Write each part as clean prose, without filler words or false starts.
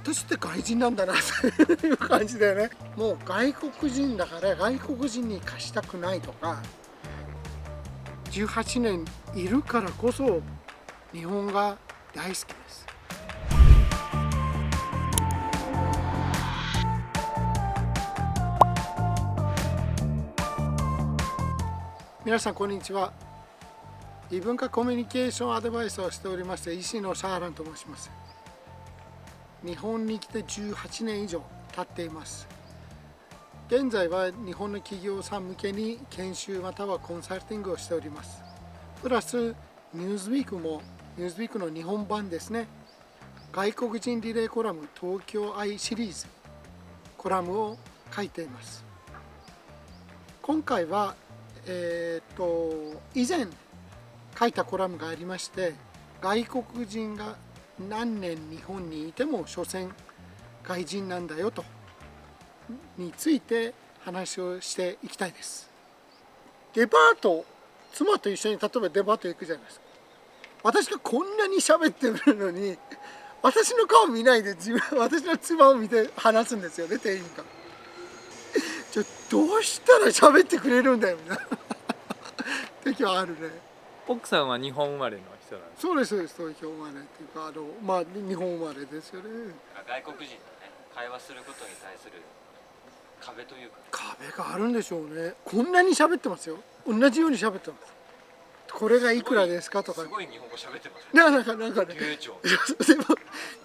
私って外人なんだなという感じだよね。もう外国人だから外国人に貸したくないとか、18年いるからこそ日本が大好きです。皆さんこんにちは。異文化コミュニケーションアドバイスをしております医師のシャーランと申します。日本に来て18年以上経っています。現在は日本の企業さん向けに研修またはコンサルティングをしております。プラスニューズウィークもニューズウィークの日本版ですね、外国人リレーコラム東京愛シリーズコラムを書いています。今回は以前書いたコラムがありまして、外国人が何年日本にいても所詮外人なんだよとについて話をしていきたいです。デパート、妻と一緒に例えばデパート行くじゃないですか。私がこんなに喋ってるのに私の顔見ないで私の妻を見て話すんですよね、店員が。どうしたら喋ってくれるんだよみたいな時はあるね。奥さんは日本生まれの人なんですか？そうです、そうです。東京生まれっていうか日本生まれですよね。外国人とね、会話することに対する壁というか、壁があるんでしょうね。こんなに喋ってますよ。同じように喋ってます。これがいくらですかとか。すごい日本語喋ってますね。なんかね。流暢。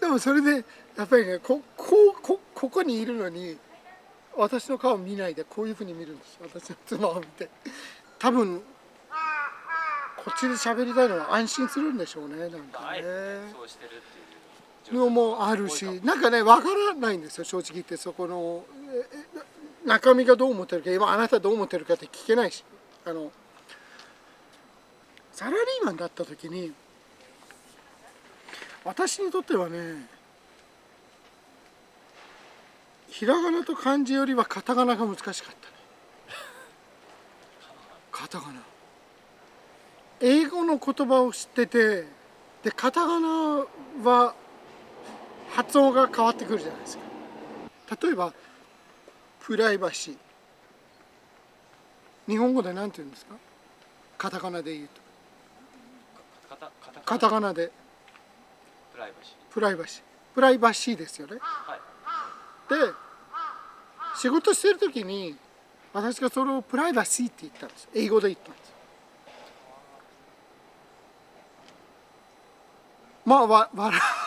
でもそれでやっぱりね、ここにいるのに私の顔見ないでこういうふうに見るんです。私の妻を見て。多分こっちで喋りたいのは安心するんでしょうね。なんかね。そうしてるっていうのもあるし、なんかね、わからないんですよ、正直言って。そこの中身がどう思ってるか、今あなたどう思ってるかって聞けないし、サラリーマンだった時に私にとってはね、ひらがなと漢字よりはカタカナが難しかったね。カタカナ、英語の言葉を知ってて、でカタカナは発音が変わってくるじゃないですか。例えばプライバシー、日本語で何て言うんですか？カタカナで言うと。カタカナでプライバシー。プライバシーですよね。はい。で仕事してる時に私がそれをプライバシーって言ったんです。英語で言ったんです。まあ笑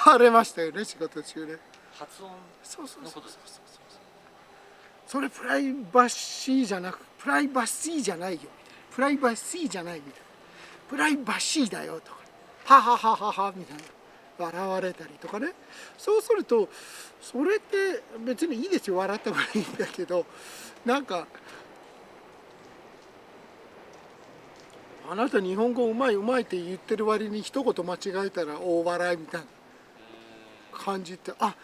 われましたよね、仕事中で。発音のことです。それプライバシーじゃなく、プライバシーじゃないよみたいな。プライバシーじゃないみたいな。プライバシーだよとか、はははははみたいな笑われたりとかね。そうするとそれって別にいいですよ、笑ってもいいんだけど、なんかあなた日本語うまいうまいって言ってる割に一言間違えたら大笑いみたいな感じって、あ、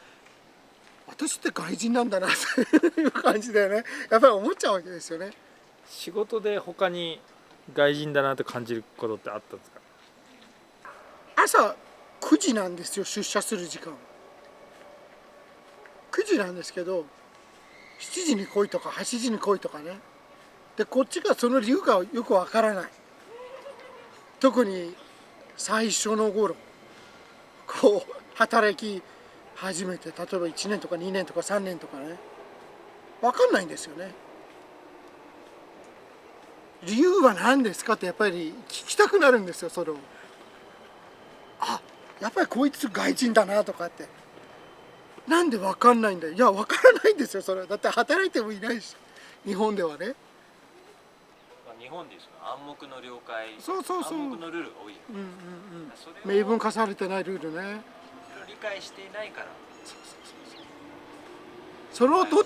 私って外人なんだなという感じだよね。やっぱり思っちゃうわけですよね。仕事で他に外人だなと感じることってあったんですか？朝9時なんですよ、出社する時間9時なんですけど、7時に来いとか8時に来いとかね。でこっちがその理由がよくわからない。特に最初の頃こう働き始めて、例えば1年とか2年とか3年とかね、わかんないんですよね。理由は何ですかってやっぱり聞きたくなるんですよ、それを。あ、やっぱりこいつ外人だなとかって。なんでわかんないんだよ。いや、わからないんですよ、それは。だって働いてもいないし、日本ではね。日本で暗黙の了解、そう暗黙のルールが多い。明文化されてないルールね。理解していないから。それをどっ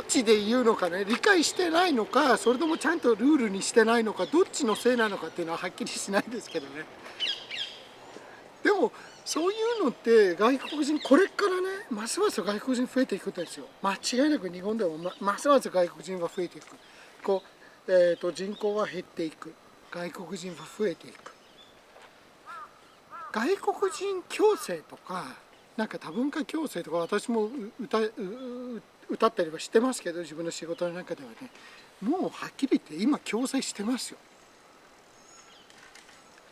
ちで言うのかね、理解してないのか、それともちゃんとルールにしてないのか、どっちのせいなのかっていうのははっきりしないですけどね。でもそういうのって外国人、これからね、ますます外国人増えていくんですよ。間違いなく日本でもますます外国人は増えていく。人口は減っていく。外国人は増えていく。外国人共生とかなんか多文化共生とか私も歌ったりはしてますけど、自分の仕事の中ではね、もうはっきり言って今共生してますよ。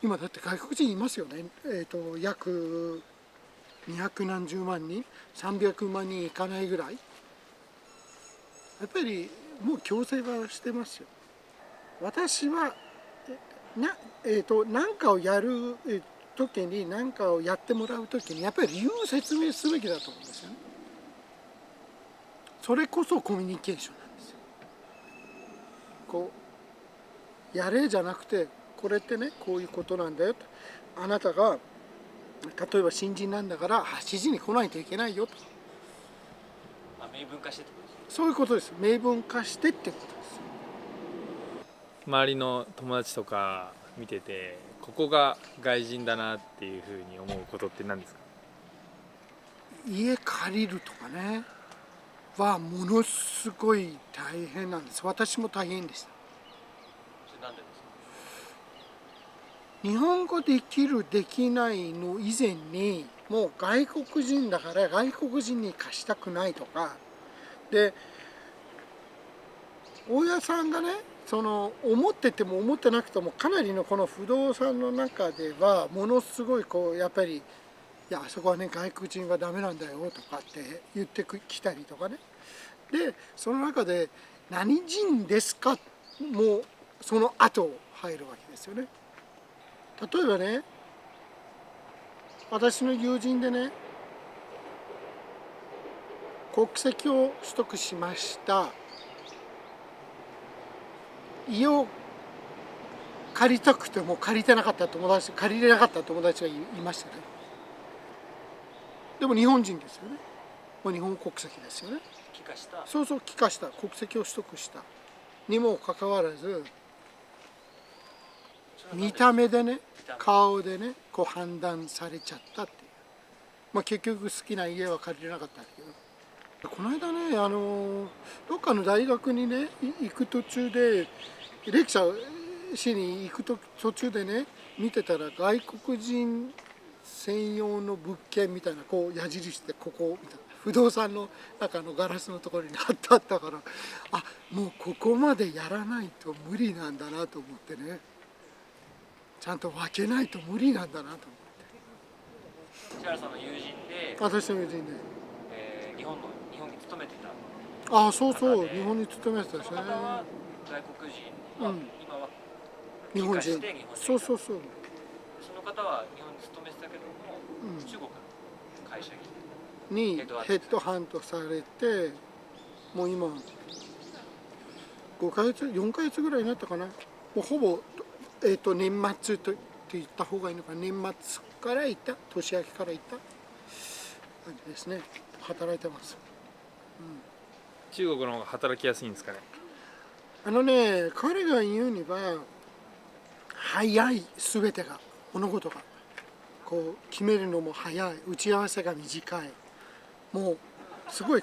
今だって外国人いますよね。約200何十万人、300万人いかないぐらい。やっぱりもう共生はしてますよ。私は何かをやる時に、何かをやってもらう時にやっぱり理由を説明すべきだと思うんですよね。それこそコミュニケーションなんですよ。こうやれじゃなくて、これってねこういうことなんだよと。あなたが例えば新人なんだから8時に来ないといけないよと。明文化してってことですね。そういうことです。明文化してってことです。周りの友達とか見てて、ここが外人だなっていうふうに思うことって何ですか？家借りるとかねはものすごい大変なんです。私も大変でした。それなんでですか？日本語できるできないの以前に、もう外国人だから外国人に貸したくないとかで、大家さんがね思ってても思ってなくてもかなりのこの不動産の中ではものすごいやっぱり、いやあそこはね外国人はダメなんだよとかって言ってきたりとかね。でその中で何人ですかもその後入るわけですよね。例えばね、私の友人でね国籍を取得しました。家を借りたくても借りれなかった友達がいましたね。でも日本人ですよね。もう日本国籍ですよね。帰化した。そうそう、帰化した、国籍を取得したにもかかわらず、見た目でね顔でね判断されちゃったっていう。結局好きな家は借りれなかったんだけど、この間ねどっかの大学にね行く途中でレクチャーしに行く途中でね見てたら、外国人専用の物件みたいな矢印でここみたいな不動産の中のガラスのところに貼ってあったから、もうここまでやらないと無理なんだなと思ってね、ちゃんと分けないと無理なんだなと思って。千原さんの友人で、私の友人で、日本に勤めてた。そうそう、日本に勤めてたしね。その方は外国人、今は日本人。そうそうそう。その方は日本に勤めてたけども、中国の会社にヘッドハントされて、もう今5ヶ月4ヶ月ぐらいになったかな。もうほぼ年末と言った方がいいのか、年末から行った、年明けから行った感じですね。働いてます。中国の方が働きやすいんですかね？彼が言うには早い、全てが物事が決めるのも早い、打ち合わせが短い、もうすごい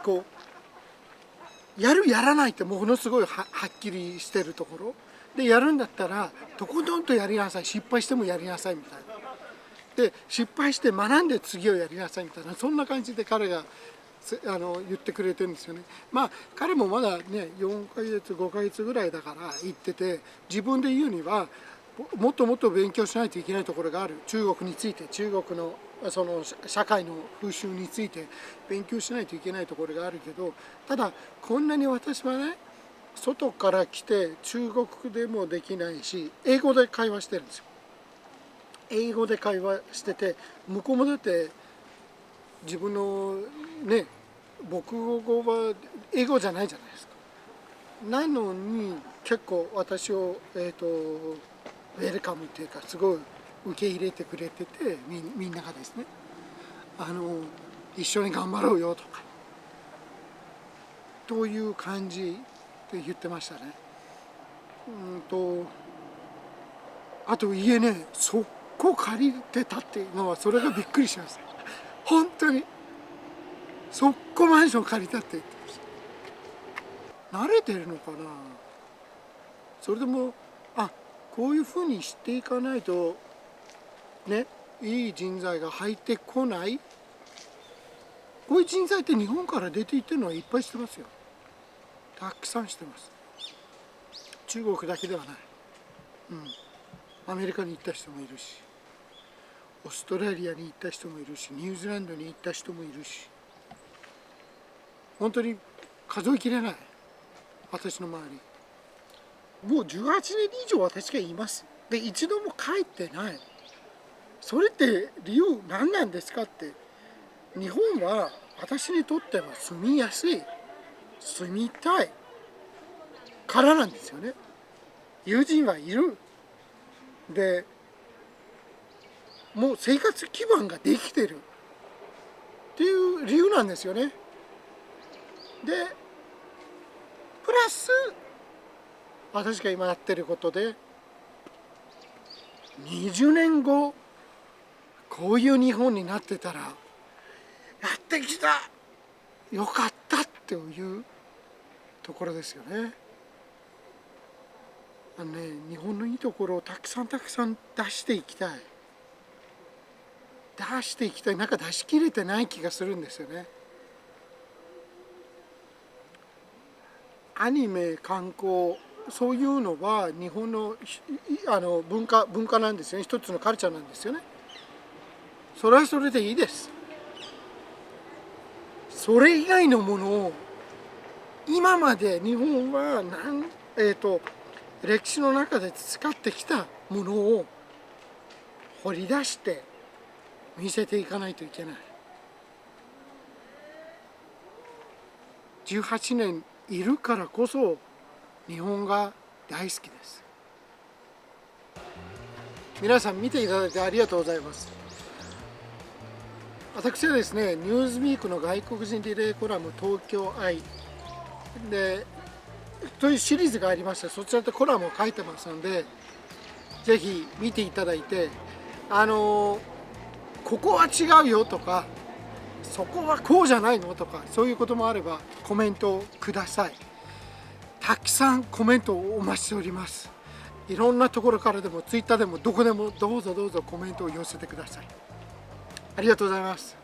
やるやらないってものすごい はっきりしてるところで、やるんだったらとことんとやりなさい、失敗してもやりなさいみたいな。で失敗して学んで次をやりなさいみたいな、そんな感じで彼が言ってくれてるんですよね。彼もまだね4ヶ月5ヶ月ぐらいだから言ってて、自分で言うにはもっともっと勉強しないといけないところがある。中国について、中国のその社会の風習について勉強しないといけないところがあるけど、ただこんなに私はね外から来て中国でもできないし、英語で会話してるんですよ。英語で会話してて、向こうもだって自分のね母国語は英語じゃないじゃないですか。なのに結構私をウェルカムっていうか、すごい受け入れてくれてて、みんながですね一緒に頑張ろうよとかという感じで言ってましたね。あと家ね速攻借りてたっていうのは、それがびっくりしました。本当に速攻マンション借りたって言ってました。慣れてるのかな。それでもこういうふうにしていかないとね、いい人材が入ってこないこういう人材って日本から出ていってるのはいっぱいしてますよ。たくさんしてます。中国だけではない、アメリカに行った人もいるし、オーストラリアに行った人もいるし、ニュージーランドに行った人もいるし、本当に数えきれない。私の周りもう18年以上私がいます。で一度も帰ってない。それって理由何なんですかって。日本は私にとっては住みやすい、住みたいからなんですよね。友人はいる。でもう生活基盤ができてるっていう理由なんですよね。でプラス私が今やってることで20年後こういう日本になってたらやってきたよかったっていうところですよね。日本のいいところをたくさん出していきたい。なんか出し切れてない気がするんですよね。アニメ、観光、そういうのは日本の文化なんですよね。一つのカルチャーなんですよね。それはそれでいいです。それ以外のものを今まで日本は歴史の中で使ってきたものを掘り出して見せていかないといけない。18年いるからこそ日本が大好きです。皆さん見ていただいてありがとうございます。私はですね、ニューズウィークの外国人リレーコラム東京愛でというシリーズがありまして、そちらでコラムを書いてますので、ぜひ見ていただいて、ここは違うよとか、そこはこうじゃないのとか、そういうこともあればコメントをください。たくさんコメントをお待ちしております。いろんなところからでもツイッターでもどこでもどうぞコメントを寄せてください。ありがとうございます。